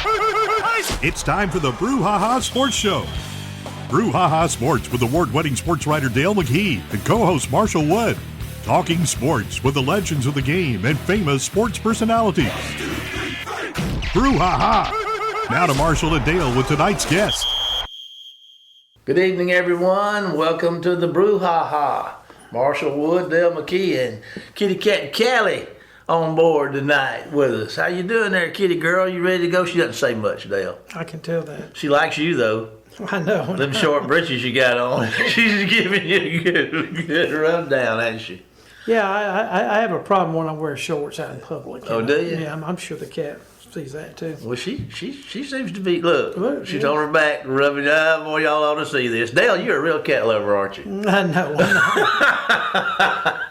It's time for the Brouhaha Sports Show. Brouhaha Sports with award-winning sports writer Dale McKee and co-host Marshall Wood. Talking sports with the legends of the game and famous sports personalities. Brouhaha. Now to Marshall and Dale with tonight's guest. Good evening, everyone. Welcome to the Brouhaha. Marshall Wood, Dale McKee, and Kitty Cat Callie on board tonight with us. How you doing there, kitty girl? You ready to go? She doesn't say much, Dale. I can tell that. She likes you, though. I know. Them short breeches you got on. She's giving you a good rundown, ain't she? Yeah, I have a problem when I wear shorts out in public. Oh, do you? Yeah, I'm sure the cat sees that too. Well, she seems to be, look she's yeah. on her back, rubbing, boy, y'all ought to see this. Dale, you're a real cat lover, aren't you? I know.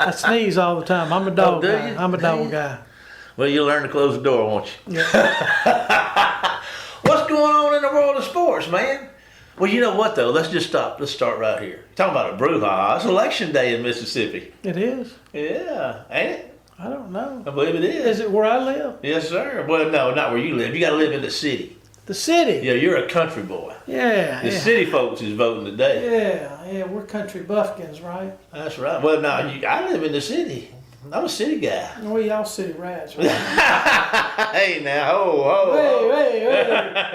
I sneeze all the time. I'm a dog do guy. you? I'm a dog guy. Well, you'll learn to close the door, won't you? Yeah. What's going on in the world of sports, man? Well, you know what, though? Let's just stop. Let's start right here. Talking about a brouhaha. It's election day in Mississippi. It is? Yeah, ain't it? I don't know. I believe it is. Is it where I live? Yes, sir. Well, no, not where you live. You got to live in the city. The city? Yeah, you're a country boy. Yeah. The city folks is voting today. Yeah, we're country buffkins, right? That's right. Well, no, I live in the city. I'm a city guy. Well, y'all city rats, right? Hey, now,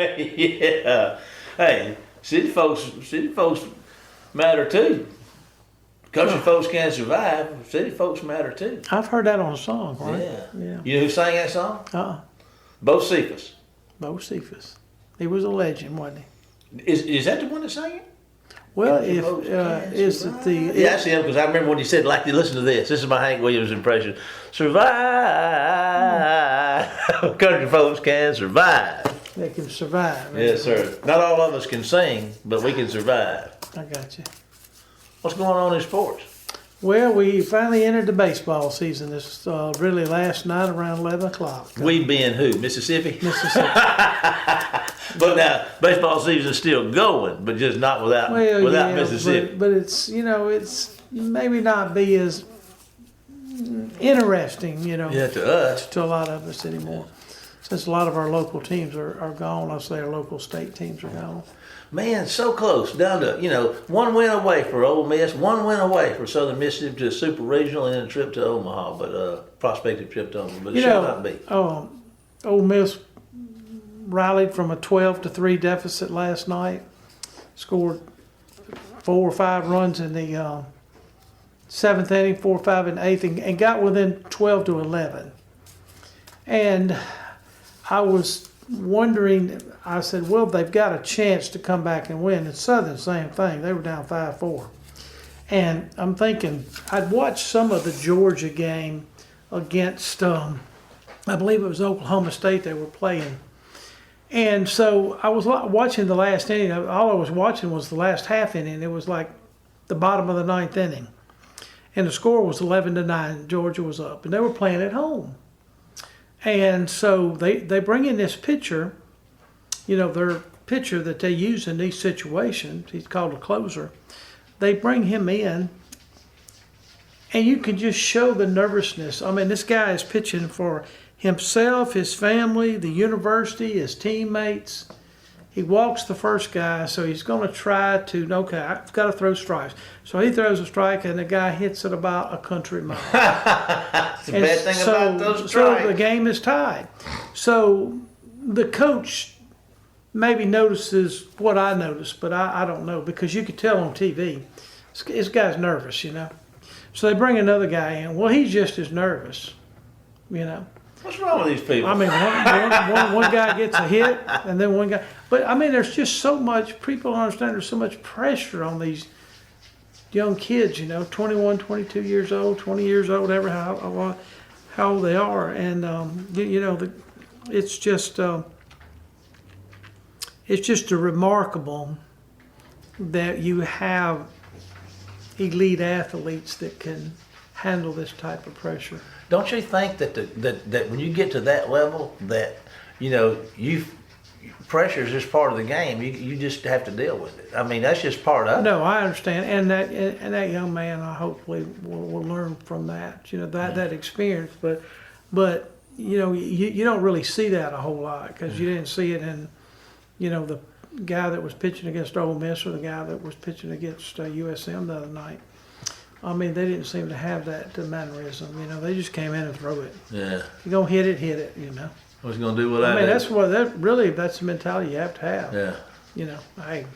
Hey. Yeah. Hey, city folks matter too. Country folks can survive. City folks matter too. I've heard that on a song, right? Yeah. You know who sang that song? Bo Cephas. Bo Cephas. He was a legend, wasn't he? Is that the one that sang it? Well, is it the... Yeah, that's him, because I remember when he said, like, listen to this. This is my Hank Williams impression. Survive. Country folks can survive. They can survive. Yes, sir. Not all of us can sing, but we can survive. I got you. What's going on in sports? Well, we finally entered the baseball season. This really last night around 11 o'clock. We being who? Mississippi? Mississippi. But now, baseball season is still going, but just not without Mississippi. But it's, it's maybe not be as interesting, Yeah, to us. to a lot of us anymore. Since a lot of our local teams are gone, I'll say our local state teams are gone. Man, so close, down to, one win away for Ole Miss, one win away for Southern Mississippi to a super regional and a trip to Omaha, but prospective trip to Omaha, but it shall not be. Ole Miss rallied from a 12-3 deficit last night, scored 4 or 5 runs in the 7th inning, 4 or 5 in the 8th, and got within 12-11. And I was wondering, I said, well, they've got a chance to come back and win. And Southern, same thing. They were down 5-4. And I'm thinking, I'd watched some of the Georgia game against, I believe it was Oklahoma State they were playing. And so I was watching the last inning. All I was watching was the last half inning. It was like the bottom of the 9th inning. And the score was 11-9. Georgia was up. And they were playing at home. And so they bring in this pitcher, their pitcher that they use in these situations. He's called a closer. They bring him in, and you can just show the nervousness. I mean, this guy is pitching for himself, his family, the university, his teammates. He walks the first guy, so he's going to try to, okay, I've got to throw strikes. So he throws a strike, and the guy hits it about a country mile. That's the bad thing about those strikes. So the game is tied. So the coach maybe notices what I noticed, but I don't know, because you could tell on TV, this guy's nervous, So they bring another guy in. Well, he's just as nervous, What's wrong with these people? I mean, one guy gets a hit, and then one guy. But, I mean, there's just so much, people don't understand, there's so much pressure on these young kids, 21, 22 years old, 20 years old, whatever, how old they are. And, it's just remarkable that you have elite athletes that can handle this type of pressure. Don't you think that that when you get to that level, that pressure is just part of the game. You just have to deal with it. I mean, that's just part of it. No, I understand, and that young man, I hopefully will learn from that. That experience. But you don't really see that a whole lot because you didn't see it in, the guy that was pitching against Ole Miss or the guy that was pitching against USM the other night. I mean, they didn't seem to have that mannerism. They just came in and throw it. Yeah. If you're gonna hit it. What's he gonna do with that? I mean, that's the mentality you have to have. Yeah. Hey,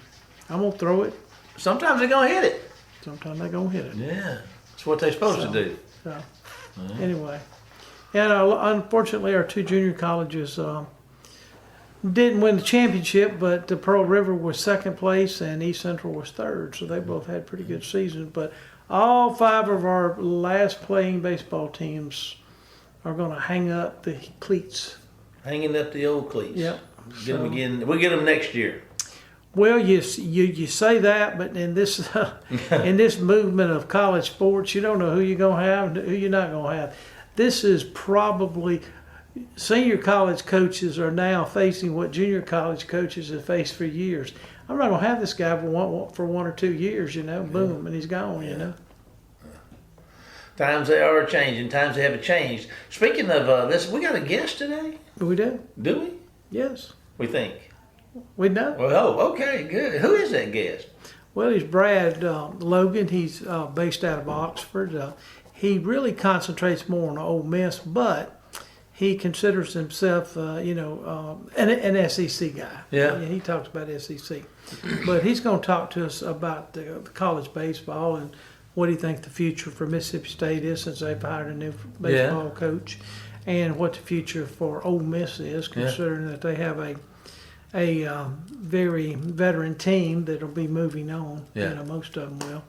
I'm gonna throw it. Sometimes they're gonna hit it. Sometimes they're gonna hit it. Yeah. That's what they're supposed to do. So, anyway, and unfortunately, our two junior colleges didn't win the championship, but the Pearl River was second place and East Central was third, so they both had pretty good seasons. But all 5 of our last playing baseball teams are going to hang up the cleats. Hanging up the old cleats. Yep. Get them again. We'll get them next year. Well, you say that, but in this in this movement of college sports, you don't know who you're going to have and who you're not going to have. This is probably senior college coaches are now facing what junior college coaches have faced for years. I'm not going to have this guy for 1 or 2 years, boom, and he's gone, Times they are changing. Times they haven't changed. Speaking of this, we got a guest today. We do. Do we? Yes. We think. We know. Well, okay, good. Who is that guest? Well, he's Brad Logan. He's based out of Oxford. He really concentrates more on Ole Miss, but he considers himself, an SEC guy. Yeah. He talks about SEC. But he's going to talk to us about the college baseball and what he thinks the future for Mississippi State is since they've hired a new baseball coach, and what the future for Ole Miss is, considering that they have a very veteran team that'll be moving on. Yeah. Most of them will.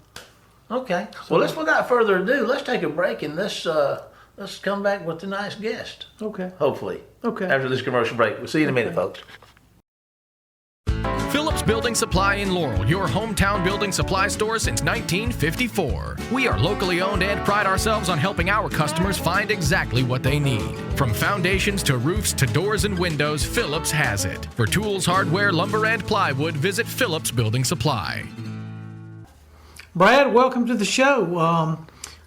Okay. Well, without further ado, let's take a break and let's come back with a nice guest. Okay. Hopefully. Okay. After this commercial break. We'll see you in a minute, folks. Phillips Building Supply in Laurel, your hometown building supply store since 1954. We are locally owned and pride ourselves on helping our customers find exactly what they need. From foundations to roofs to doors and windows, Phillips has it. For tools, hardware, lumber, and plywood, visit Phillips Building Supply. Brad, welcome to the show.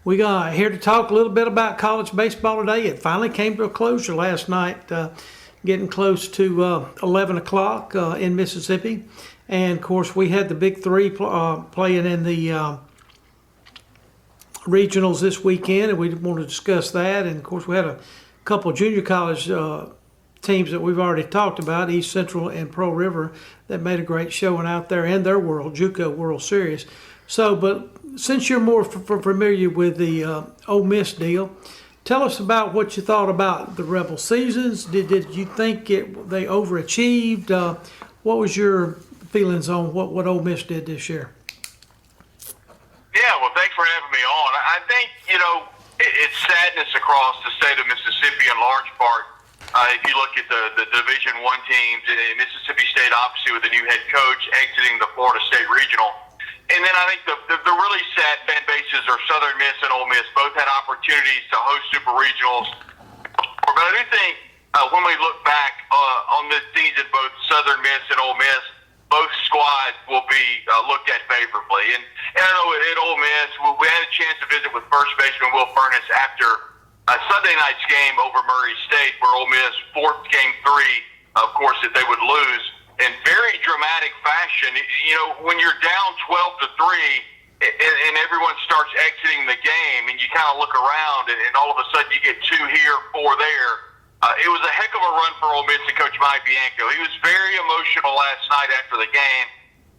We got here to talk a little bit about college baseball today. It finally came to a closure last night, getting close to 11 o'clock in Mississippi. And, of course, we had the big three playing in the regionals this weekend, and we want to discuss that. And, of course, we had a couple junior college teams that we've already talked about, East Central and Pearl River, that made a great showing out there in their JUCO World Series. So, but since you're more familiar with the Ole Miss deal, tell us about what you thought about the Rebel seasons. Did you think they overachieved? What was your feelings on what Ole Miss did this year? Yeah, well, thanks for having me on. I think, it's sadness across the state of Mississippi in large part. If you look at the Division I teams, Mississippi State obviously with a new head coach exiting the Florida State Regional. And then I think the really sad fan bases are Southern Miss and Ole Miss. Both had opportunities to host Super Regionals. But I do think when we look back on this season, both Southern Miss and Ole Miss, both squads will be looked at favorably. And I know at Ole Miss, we had a chance to visit with first baseman Will Furness after Sunday night's game over Murray State, where Ole Miss forced Game 3, of course, that they would lose in very dramatic fashion. When you're down 12-3 and everyone starts exiting the game and you kind of look around and all of a sudden you get 2 here, 4 there, it was a heck of a run for Ole Miss and Coach Mike Bianco. He was very emotional last night after the game.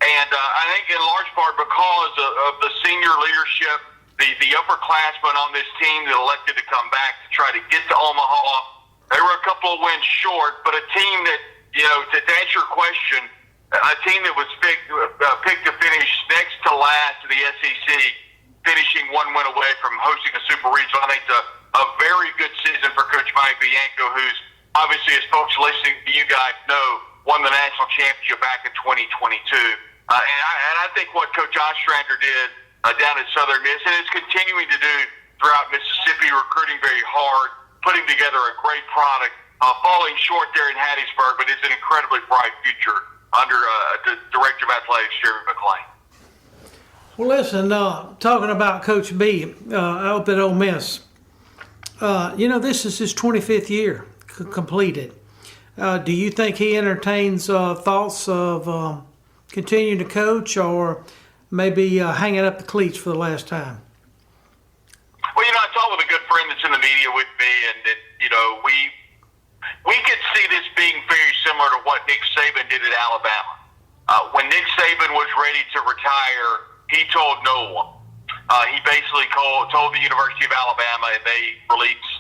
And I think in large part because of the senior leadership, the upperclassmen on this team that elected to come back to try to get to Omaha. They were a couple of wins short, but a team that, to answer your question, a team that was picked to finish next to last in the SEC, finishing 1 win away from hosting a Super Regional. I think a very good season for Coach Mike Bianco, who's obviously, as folks listening to you guys know, won the national championship back in 2022. And I think what Coach Ostrander did down at Southern Miss, and is continuing to do throughout Mississippi, recruiting very hard, putting together a great product, falling short there in Hattiesburg, but it's an incredibly bright future under the Director of Athletics, Jeremy McClain. Well, listen, talking about Coach B, out at Ole Miss, This is his 25th year completed. Do you think he entertains thoughts of continuing to coach or maybe hanging up the cleats for the last time? Well, I talked with a good friend that's in the media with me, and we could see this being very similar to what Nick Saban did at Alabama. When Nick Saban was ready to retire, he told no one. He basically told the University of Alabama, and they released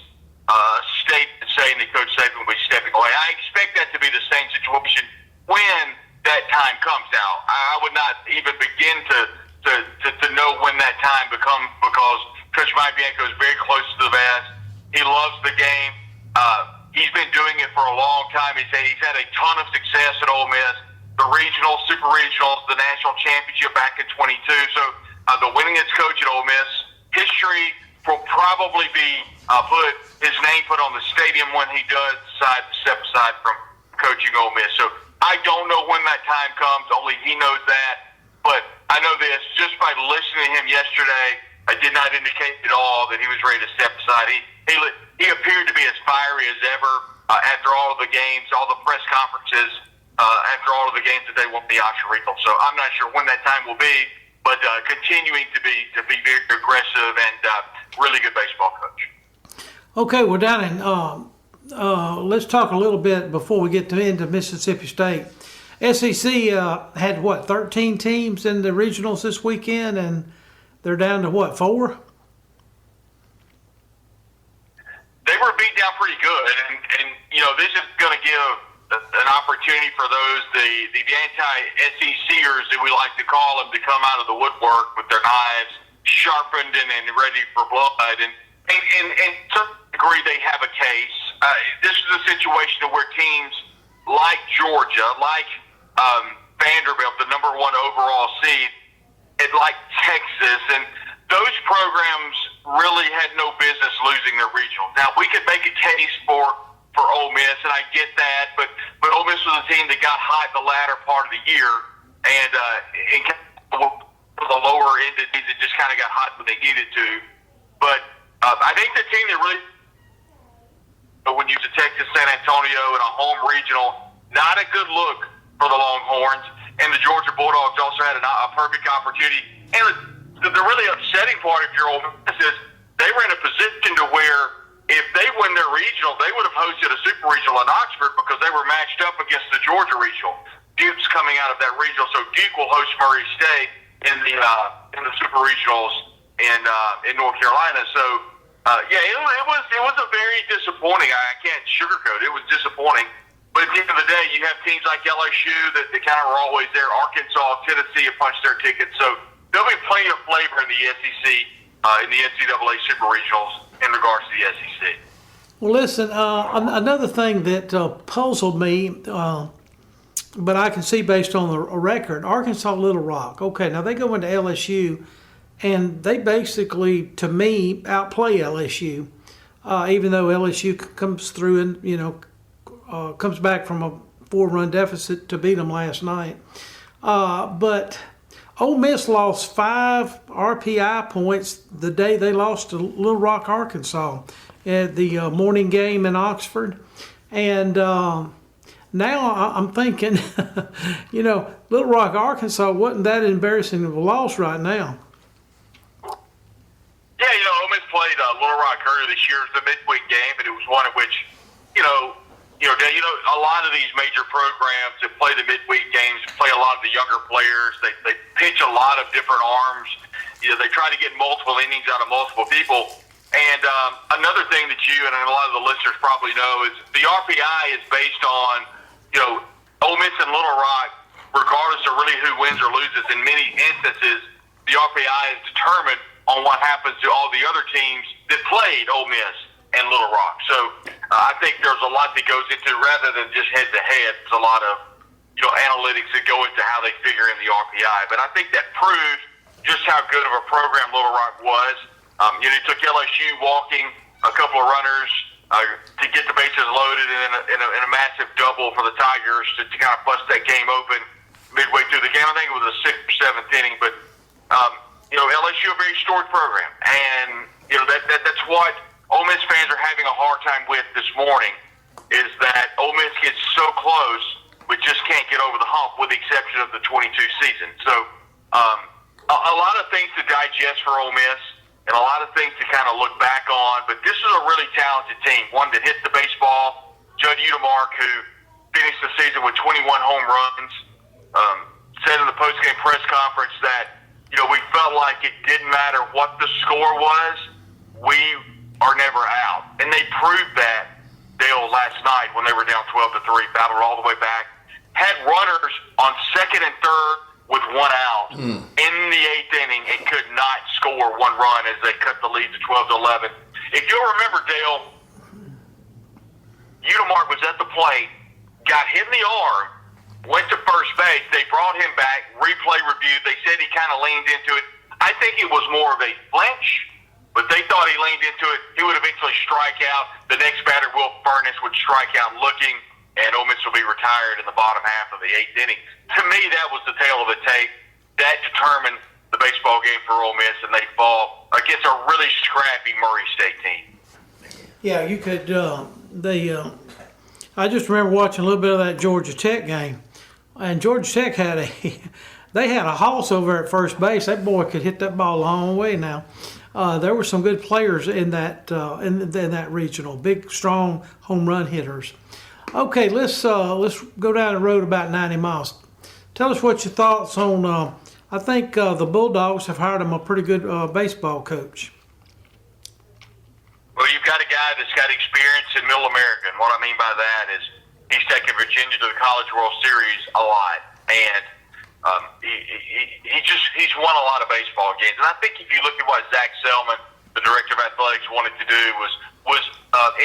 a statement saying that Coach Saban was stepping away. I expect that to be the same situation when that time comes out. I would not even begin to know when that time becomes, because Coach Mike Bianco is very close to the vest. He loves the game. He's been doing it for a long time. He's had a ton of success at Ole Miss. The regionals, super regionals, the national championship back in 22. So the winningest coach at Ole Miss. History will probably be his name put on the stadium when he does decide to step aside from coaching Ole Miss. So I don't know when that time comes. Only he knows that. But I know this, just by listening to him yesterday, I did not indicate at all that he was ready to step aside. He appeared to be as fiery as ever after all of the games, all the press conferences, after all of the games that they won the Oxford Regional. So I'm not sure when that time will be, but continuing to be very aggressive and really good baseball coach. Okay, well, Donnie, let's talk a little bit before we get into Mississippi State. SEC had, 13 teams in the regionals this weekend, and they're down to, 4? They were beat down pretty good, and this is going to give an opportunity for those, the anti-SECers, that we like to call them, to come out of the woodwork with their knives sharpened and ready for blood. And to a degree, they have a case. This is a situation where teams like Georgia, like Vanderbilt, the number 1 overall seed, and like Texas, and those programs really had no business losing their regional. Now, we could make a case for Ole Miss, and I get that, but Ole Miss was a team that got hot in the latter part of the year, and for the lower end of these, it just kind of got hot when they needed to. But I think the team that really, when you to Texas San Antonio in a home regional, not a good look for the Longhorns, and the Georgia Bulldogs also had a perfect opportunity. And the really upsetting part, if you're Ole Miss, is they were in a position to where if they win their regional, they would have hosted a super regional in Oxford because they were matched up against the Georgia regional. Duke's coming out of that regional, so Duke will host Murray State in the super regionals in North Carolina. So it was a very disappointing. I can't sugarcoat it. It was disappointing. But at the end of the day, you have teams like LSU that kind of were always there. Arkansas, Tennessee have punched their tickets. So there'll be plenty of flavor in the SEC, in the NCAA Super Regionals in regards to the SEC. Well, listen, another thing that puzzled me, but I can see based on the record, Arkansas Little Rock. Okay, now they go into LSU, and they basically, to me, outplay LSU, even though LSU comes through and, comes back from a 4-run deficit to beat them last night. But Ole Miss lost 5 RPI points the day they lost to Little Rock, Arkansas at the morning game in Oxford. And now I'm thinking, Little Rock, Arkansas wasn't that embarrassing of a loss right now. Yeah, Ole Miss played Little Rock earlier this year. It was the midweek game, and it was one in which, a lot of these major programs that play the midweek games play a lot of the younger players. They pitch a lot of different arms. They try to get multiple innings out of multiple people. And another thing that you and a lot of the listeners probably know is the RPI is based on, Ole Miss and Little Rock, regardless of really who wins or loses. In many instances, the RPI is determined on what happens to all the other teams that played Ole Miss and Little Rock. So I think there's a lot that goes into, rather than just head-to-head, there's a lot of analytics that go into how they figure in the RPI. But I think that proves just how good of a program Little Rock was. It took LSU walking a couple of runners to get the bases loaded in a massive double for the Tigers to kind of bust that game open midway through the game. I think it was the 6th or 7th inning. But, LSU, a very storied program. And, that's what Ole Miss fans are having a hard time with this morning is that Ole Miss gets so close, but just can't get over the hump, with the exception of the 22 season. So a lot of things to digest for Ole Miss and a lot of things to kind of look back on. But this is a really talented team, one that hits the baseball. Judd Udemark, who finished the season with 21 home runs, said in the postgame press conference that, we felt like it didn't matter what the score was, we are never out. And they proved that, Dale, last night when they were down 12-3, battled all the way back, had runners on second and third with one out in the eighth inning and could not score one run as they cut the lead to 12-11. If you'll remember, Dale, Udemark was at the plate, got hit in the arm, went to first base. They brought him back, replay review. They said he kind of leaned into it. I think it was more of a flinch, but they thought he leaned into it. He would eventually strike out. The next batter, Will Furness, would strike out looking, and Ole Miss will be retired in the bottom half of the eighth inning. To me, that was the tail of the tape. That determined the baseball game for Ole Miss, and they fall against a really scrappy Murray State team. Yeah, you could. I just remember watching a little bit of that Georgia Tech game. And Georgia Tech had a hoss over at first base. That boy could hit that ball a long way now. There were some good players in that in that regional, big, strong home run hitters. Okay, let's go down the road about 90 miles. Tell us what your thoughts on. I think the Bulldogs have hired him a pretty good baseball coach. Well, you've got a guy that's got experience in Middle America, and what I mean by that is he's taken Virginia to the College World Series a lot, and he's won a lot of baseball games. And I think if you look at what Zach Selman, the director of athletics, wanted to do was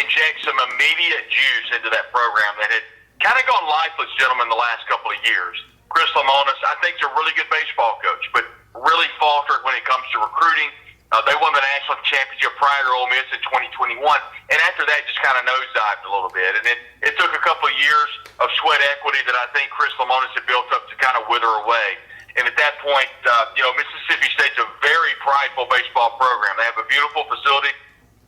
inject some immediate juice into that program that had kind of gone lifeless, gentlemen, the last couple of years. Chris Lamonis, I think, is a really good baseball coach, but really faltered when it comes to recruiting. They won the national championship prior to Ole Miss in 2021, and after that just kind of nosedived a little bit. And it took a couple of years of sweat equity that I think Chris Lamonis had built up to kind of wither away. And at that point, Mississippi State's a very prideful baseball program. They have a beautiful facility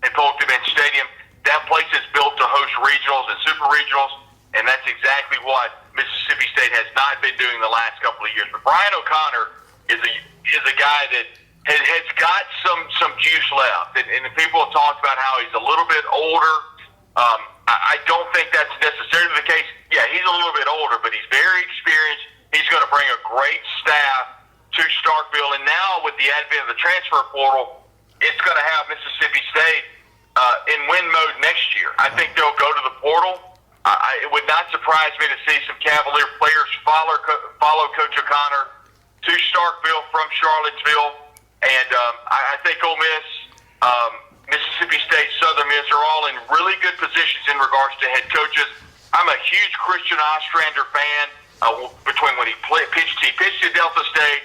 in Polk Bench Stadium. That place is built to host regionals and super regionals, and that's exactly what Mississippi State has not been doing the last couple of years. But Brian O'Connor is a guy that has got some juice left, and people have talked about how he's a little bit older. I don't think that's necessarily the case. Yeah, he's a little bit older, but he's very experienced. He's going to bring a great staff to Starkville, and now with the advent of the transfer portal, it's going to have Mississippi State in win mode next year. I think they'll go to the portal. It would not surprise me to see some Cavalier players follow Coach O'Connor to Starkville from Charlottesville. And I think Ole Miss, Mississippi State, Southern Miss are all in really good positions in regards to head coaches. I'm a huge Christian Ostrander fan. Between when he pitched at Delta State.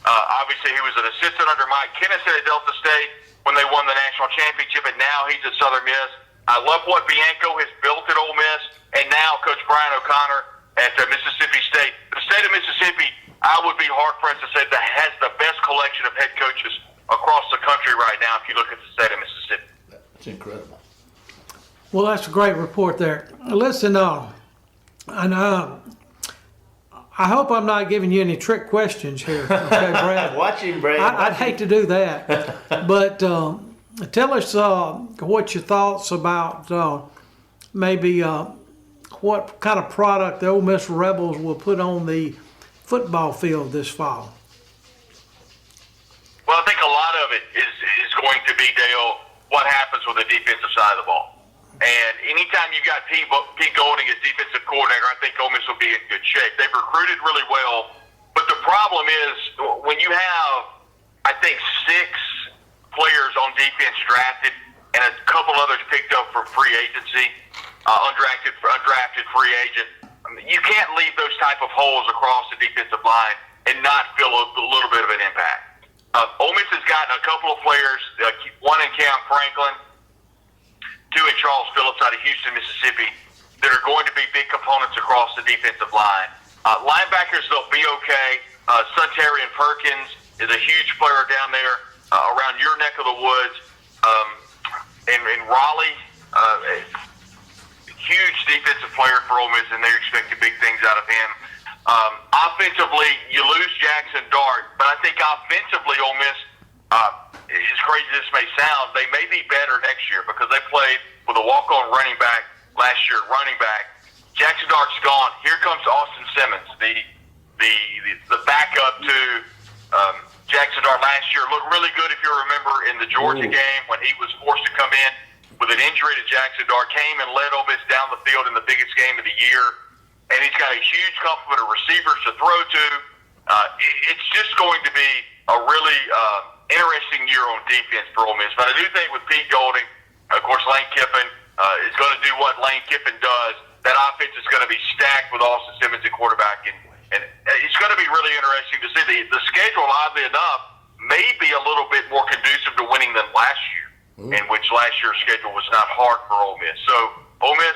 Obviously, he was an assistant under Mike Kennison at Delta State when they won the national championship, and now he's at Southern Miss. I love what Bianco has built at Ole Miss, and now Coach Brian O'Connor at Mississippi State. The state of Mississippi, I would be hard-pressed to say that has the best collection of head coaches across the country right now if you look at the state of Mississippi. That's incredible. Well, that's a great report there. Listen, I hope I'm not giving you any trick questions here, okay, Brad? Watch him, Brad. I'd hate to do that. But tell us what your thoughts about maybe what kind of product the Ole Miss Rebels will put on the football field this fall. Well, I think a lot of it is going to be, Dale, what happens with the defensive side of the ball. And anytime you've got Pete Golding as defensive coordinator, I think Ole Miss will be in good shape. They've recruited really well, but the problem is when you have, I think, 6 players on defense drafted and a couple others picked up from free agency, undrafted free agent, you can't leave those type of holes across the defensive line and not feel a little bit of an impact. Ole Miss has gotten a couple of players, one in Cam Franklin, 2 in Charles Phillips out of Houston, Mississippi, that are going to be big components across the defensive line. Linebackers, they'll be okay. Suntarian Perkins is a huge player down there around your neck of the woods. and Raleigh, huge defensive player for Ole Miss, and they're expecting big things out of him. Offensively, you lose Jackson Dart, but I think offensively, Ole Miss, as crazy as this may sound, they may be better next year because they played with a walk-on running back last year. Running back Jackson Dart's gone. Here comes Austin Simmons, the backup to Jackson Dart last year. Looked really good if you remember in the Georgia game when he was forced to come in with an injury to Jackson Dart. Came and led Ole Miss down the field in the biggest game of the year. And he's got a huge complement of receivers to throw to. It's just going to be a really interesting year on defense for Ole Miss. But I do think with Pete Golding, of course, Lane Kiffin is going to do what Lane Kiffin does. That offense is going to be stacked with Austin Simmons at quarterback. And it's going to be really interesting to see. The schedule, oddly enough, may be a little bit more conducive to winning than last year, in which last year's schedule was not hard for Ole Miss. So, Ole Miss,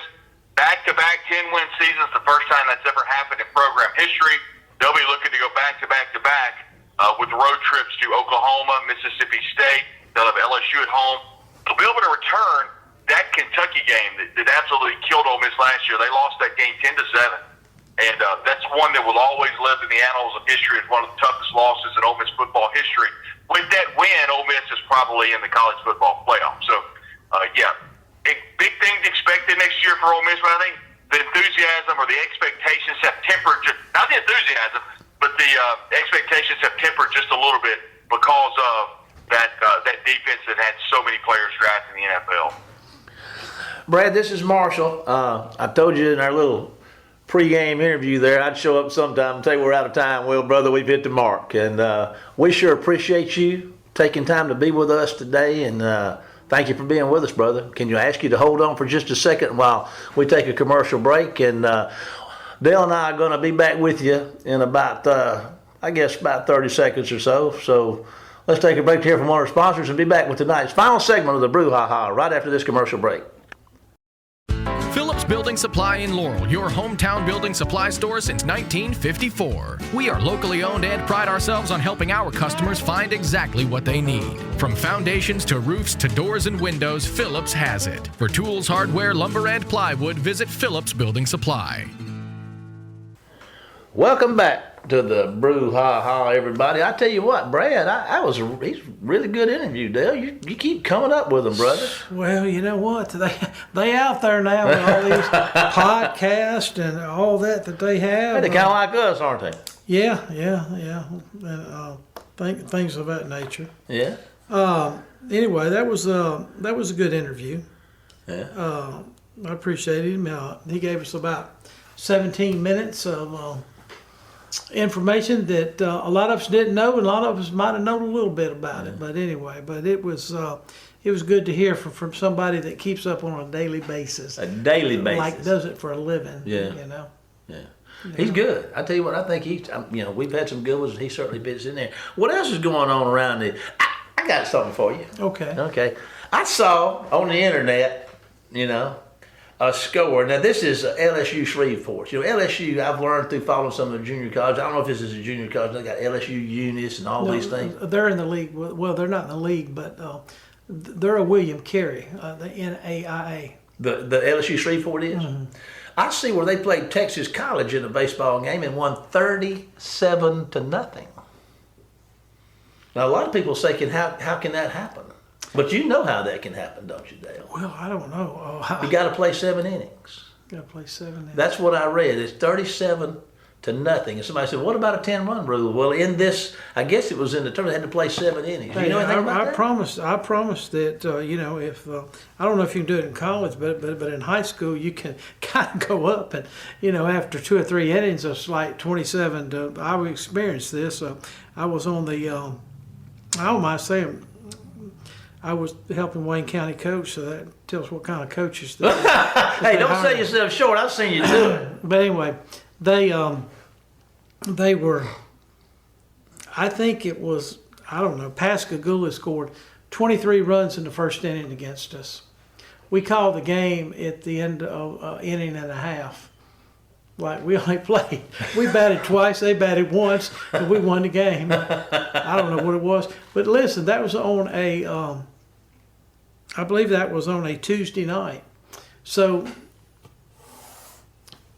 back-to-back 10-win seasons, the first time that's ever happened in program history. They'll be looking to go back-to-back-to-back with road trips to Oklahoma, Mississippi State. They'll have LSU at home. They'll be able to return that Kentucky game that absolutely killed Ole Miss last year. They lost that game 10-7, and that's one that will always live in the annals of history as one of the toughest losses in Ole Miss football history. With that win, Ole Miss is probably in the college football playoff. So, big things expected next year for Ole Miss, but I think the enthusiasm or the expectations have tempered, not the enthusiasm, but the expectations have tempered just a little bit because of that defense that had so many players drafted in the NFL. Brad, this is Marshall. I told you in our little pre-game interview there I'd show up sometime and tell you we're out of time. Well, brother, we've hit the mark. And we sure appreciate you taking time to be with us today, and thank you for being with us, brother. Can you ask you to hold on for just a second while we take a commercial break? And Dale and I are going to be back with you in about, about 30 seconds or so. So let's take a break to hear from one of our sponsors and be back with tonight's final segment of the Brouhaha right after this commercial break. Phillips Building Supply in Laurel, your hometown building supply store since 1954. We are locally owned and pride ourselves on helping our customers find exactly what they need. From foundations to roofs to doors and windows, Phillips has it. For tools, hardware, lumber, and plywood, visit Phillips Building Supply. Welcome back to the Brouhaha, everybody. I tell you what, Brad, he's a really good interview, Dale. You keep coming up with them, brother. Well, you know what? They out there now with all these podcasts and all that they have. They're kind of like us, aren't they? Yeah. And things of that nature. Yeah. Anyway, that was a good interview. Yeah. I appreciated him. He gave us about 17 minutes of information that a lot of us didn't know, and a lot of us might have known a little bit about it. But anyway, it was good to hear from somebody that keeps up on a daily basis. A daily basis. Like does it for a living. Yeah. You know. Yeah. He's good. I tell you what, I think we've had some good ones, and he certainly fits in there. What else is going on around here? I got something for you. Okay. I saw on the internet, a score. Now, this is LSU Shreveport. LSU, I've learned through following some of the junior colleges. I don't know if this is a junior college. They got LSU Unis and all these things. They're in the league. Well, they're not in the league, but they're a William Carey, the NAIA. The LSU Shreveport is? Mm-hmm. I see where they played Texas College in a baseball game and won 37-0. Now, a lot of people say, how can that happen? But you know how that can happen, don't you, Dale? Well, I don't know. You got to play 7 innings. Got to play 7 innings. That's what I read. It's 37-0. And somebody said, what about a 10-run rule? Well, in this, I guess it was in the tournament, they had to play 7 innings. Hey, you know anything about that? I promised that, if, I don't know if you can do it in college, but in high school, you can kind of go up and, after 2 or 3 innings, it's like 27 to, I experienced this. I was on the, I don't mind saying, I was helping Wayne County coach, so that tells what kind of coaches. Hey, don't sell yourself short. I've seen you do it. But anyway, they were. I think it was. I don't know. Pascagoula scored 23 runs in the first inning against us. We called the game at the end of inning and a half. Like we only played. We batted twice. They batted once, and we won the game. I don't know what it was, but listen, that was on a. I believe that was on a Tuesday night. So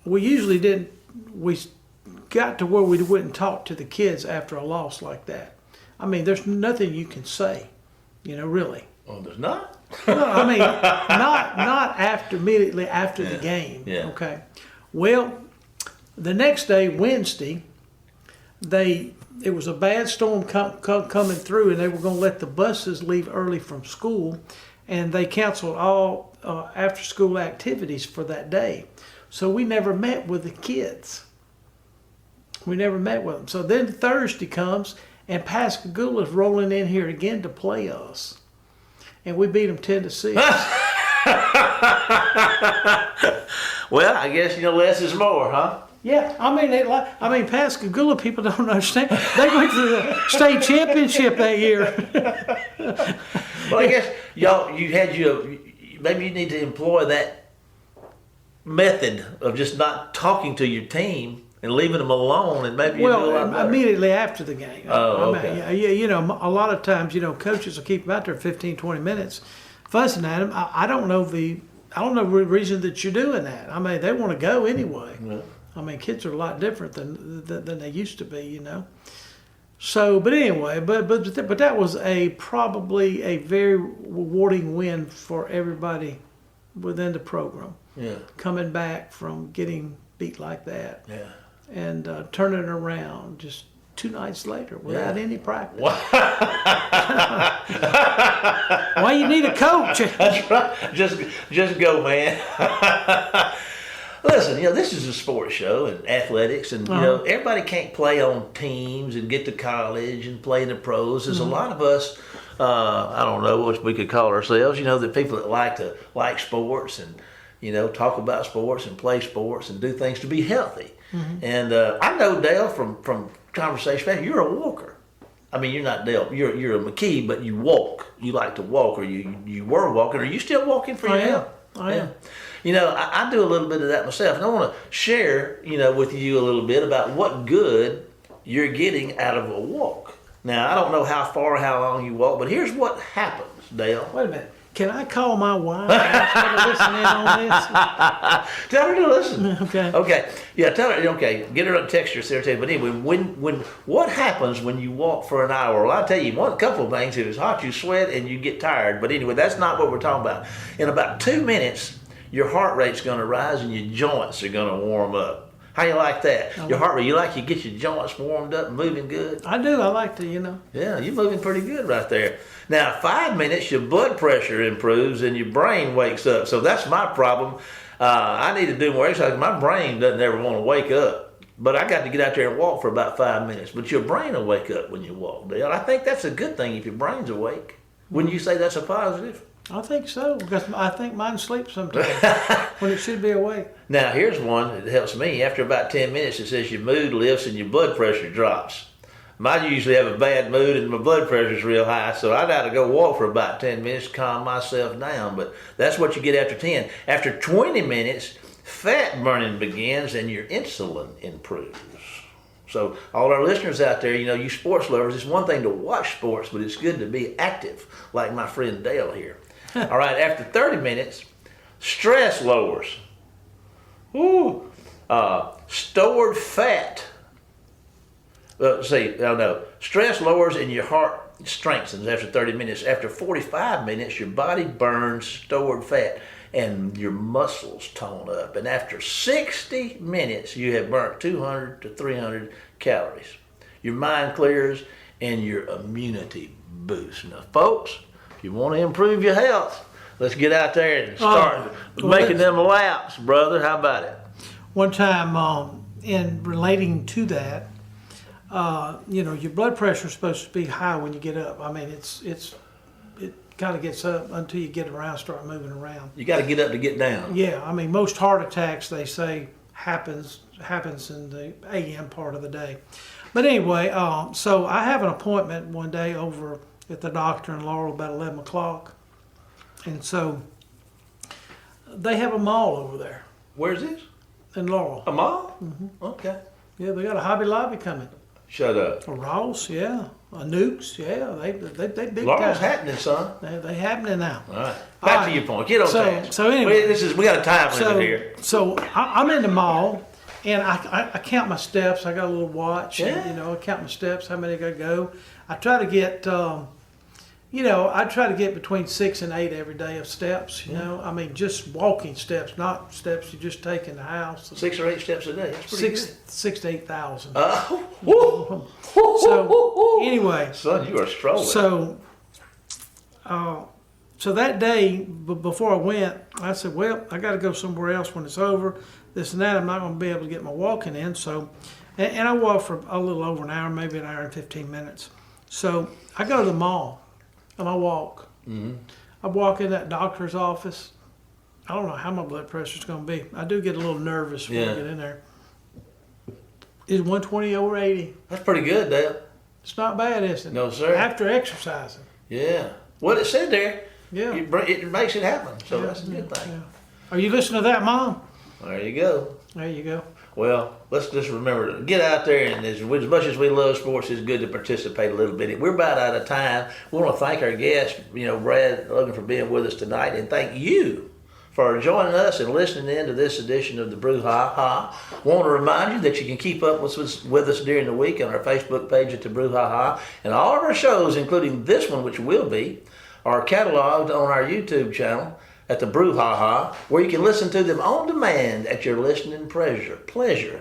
we usually didn't, we got to where we wouldn't talk to the kids after a loss like that. I mean, there's nothing you can say, really. Oh, there's not? No, I mean, not immediately after the game. Yeah. Okay. Well, the next day, Wednesday, it was a bad storm coming through, and they were going to let the buses leave early from school, and they canceled all after-school activities for that day. So we never met with the kids. We never met with them. So then Thursday comes, and Pascagoula's rolling in here again to play us, and we beat them 10-6. Well, I guess less is more, huh? Yeah, I mean, Pascagoula people don't understand. They went to the state championship that year. Well, I guess maybe you need to employ that method of just not talking to your team and leaving them alone, and maybe you do a lot better. Immediately after the game. Oh, okay. A lot of times, coaches will keep them out there 15, 20 minutes, fussing at them. I don't know the reason that you're doing that. I mean, they want to go anyway. Yeah. I mean, kids are a lot different than they used to be, So, but anyway, but that was probably a very rewarding win for everybody within the program. Yeah. Coming back from getting beat like that. Yeah. And turning it around just 2 nights later without any practice. Why you need a coach? That's right. Just go, man. Listen, this is a sports show and athletics, and everybody can't play on teams and get to college and play in the pros. There's a lot of us. I don't know what we could call ourselves. The people that like sports and talk about sports and play sports and do things to be healthy. Mm-hmm. And I know Dale from conversation. You're a walker. I mean, you're not Dale. You're a McKee, but you walk. You like to walk, or you were walking. Are you still walking for your health? I am. I do a little bit of that myself, and I want to share, with you a little bit about what good you're getting out of a walk. Now, I don't know how far, how long you walk, but here's what happens, Dale. Wait a minute. Can I call my wife and ask her to listen in on this? Tell her to listen. Okay. Okay. Yeah, tell her. Okay. Get her to text her, secretary. But anyway, when what happens when you walk for an hour? Well, I'll tell you a couple of things. If it's hot, you sweat and you get tired. But anyway, that's not what we're talking about. In about 2 minutes, your heart rate's going to rise and your joints are going to warm up. How you like that? Your heart rate, you get your joints warmed up and moving good? I do. I like to, Yeah, you're moving pretty good right there. Now, 5 minutes, your blood pressure improves and your brain wakes up. So that's my problem. I need to do more exercise. My brain doesn't ever want to wake up. But I got to get out there and walk for about 5 minutes. But your brain will wake up when you walk, Dale. I think that's a good thing if your brain's awake. Wouldn't you say that's a positive? I think so, because I think mine sleeps sometimes when it should be awake. Now, here's one that helps me. After about 10 minutes, it says your mood lifts and your blood pressure drops. I usually have a bad mood and my blood pressure's real high, so I'd have to go walk for about 10 minutes to calm myself down. But that's what you get after 10. After 20 minutes, fat burning begins and your insulin improves. So all our listeners out there, you sports lovers, it's one thing to watch sports, but it's good to be active, like my friend Dale here. All right, after 30 minutes, stress lowers. Stored fat. Stress lowers and your heart strengthens after 30 minutes. After 45 minutes, your body burns stored fat and your muscles tone up. And after 60 minutes, you have burnt 200 to 300 calories. Your mind clears and your immunity boosts. Now, folks, if you want to improve your health, let's get out there and start making them laps, brother. How about it? One time, in relating to that, your blood pressure is supposed to be high when you get up. I mean, it kind of gets up until you get around, start moving around. You got to get up to get down. Yeah, I mean, most heart attacks, they say, happens in the AM part of the day. But anyway, so I have an appointment one day over at the doctor in Laurel about 11 o'clock. And so they have a mall over there. Where's this? In Laurel. A mall? Mm-hmm. Okay. Yeah, they got a Hobby Lobby coming. Shut up. A Ross, yeah. Nukes, yeah, they big Laurel's time. happening, son. They happening now. All right. Back to your point. Get on task. So anyway, we got a time limit here. So I'm in the mall, and I count my steps. I got a little watch. Yeah. And, I count my steps, how many I got to go. I try to get, I try to get between 6 and 8 every day of steps. I mean, just walking steps, not steps you just take in the house. 6 or 8 steps a day. That's pretty good. 6 to 8,000. So anyway, son, you are strolling. So that day, before I went, I said, well, I got to go somewhere else when it's over. This and that, I'm not going to be able to get my walking in. So, and I walked for a little over an hour, maybe an hour and 15 minutes. So I go to the mall and I walk. Mm-hmm. I walk in that doctor's office. I don't know how my blood pressure's going to be. I do get a little nervous when I get in there. It's 120/80. That's pretty good, Dale. It's not bad, is it? No, sir. After exercising. Yeah. What it said there. Yeah. It makes it happen. So that's a good thing. Yeah. Are you listening to that, Mom? There you go. There you go. Well, let's just remember to get out there, and as much as we love sports, it's good to participate a little bit. We're about out of time. We want to thank our guest, Brad Logan, for being with us tonight, and thank you for joining us and listening in to this edition of the Brouhaha. Want to remind you that you can keep up with us during the week on our Facebook page at the Brouhaha, and all of our shows, including this one, which will be, are cataloged on our YouTube channel at the Brouhaha, where you can listen to them on demand at your listening pleasure.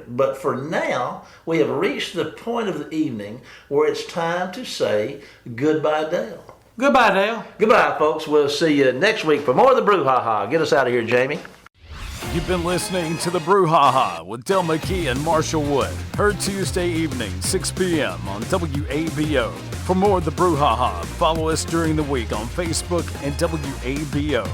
But for now, we have reached the point of the evening where it's time to say goodbye, Dale. Goodbye, Dale. Goodbye, folks. We'll see you next week for more of the Brouhaha. Get us out of here, Jamie. You've been listening to the Brouhaha with Del McKee and Marshall Wood. Heard Tuesday evening, 6 p.m. on WABO. For more of the Brouhaha, follow us during the week on Facebook and WABO.